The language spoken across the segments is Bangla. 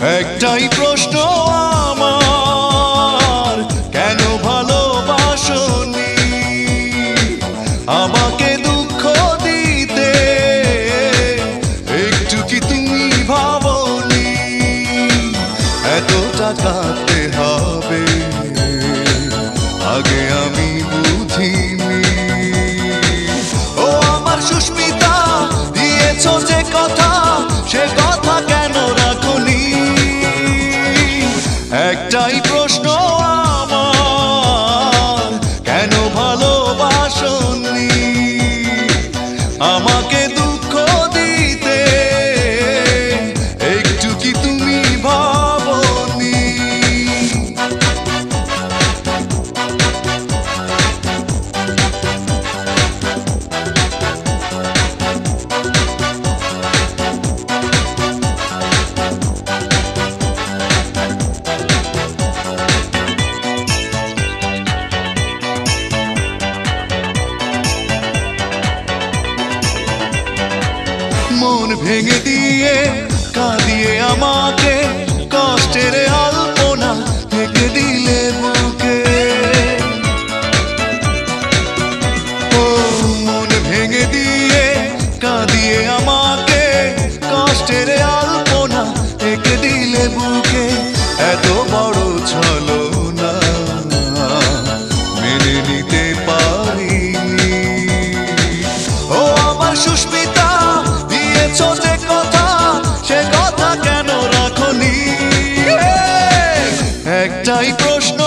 একটাই প্রশ্ন আমার, কেন ভালোবাসনি আমাকে দুঃখ দিতে? একটু কি তুমি ভাবনি এতটা কাঁদতে হবে? আগে আমি বুঝিনি। ও আমার সুস্মিতা, দিয়েছ যে কথা, সে কথা কেন রাখনি? একটাই প্রশ্ন আমার, কেন ভালোবাসনি আমাকে দুঃখ দিতে? একটু কি তুমি ভাবনি? মন ভেঙে দিয়ে কাঁদিয়ে আমাকে কষ্টের আলপনা থেকে দিলে বুকে। ও মন ভেঙে দিয়ে কাঁদিয়ে আমাকে কষ্টের আলপনা থেকে দিলে বুকে। এত বড় ছলনা মেনে নিতে পারিনি। ও আমার সুস্মিতা, যে কথা, সে কথা কেন রাখনি? একটাই প্রশ্ন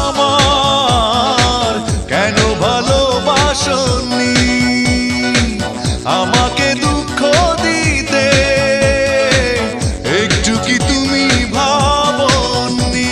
আমার, কেন ভালোবাসনি আমাকে দুঃখ দিতে? একটু কি তুমি ভাবনি?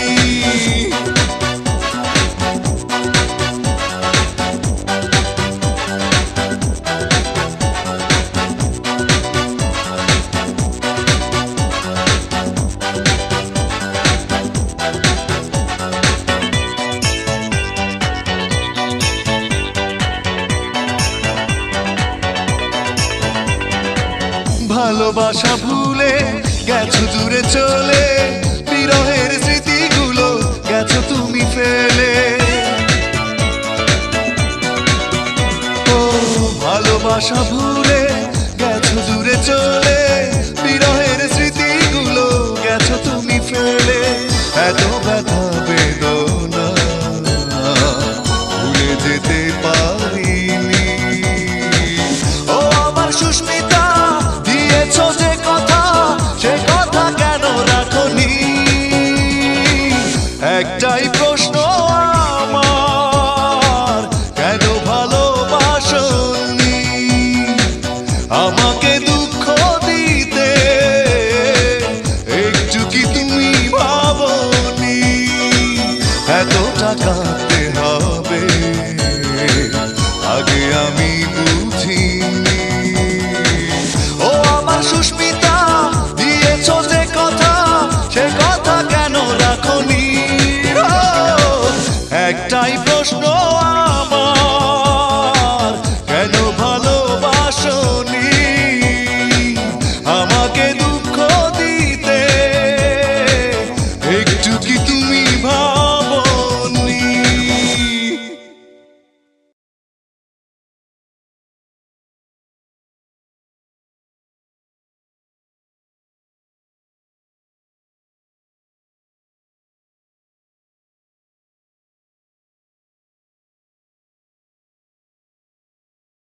ভালোবাসা ভুলে গেছো দূরে চলে, বিরহের স্মৃতিগুলো গেছো তুমি ফেলে। ও ভালোবাসা ভুলে গেছো দূরে চলে,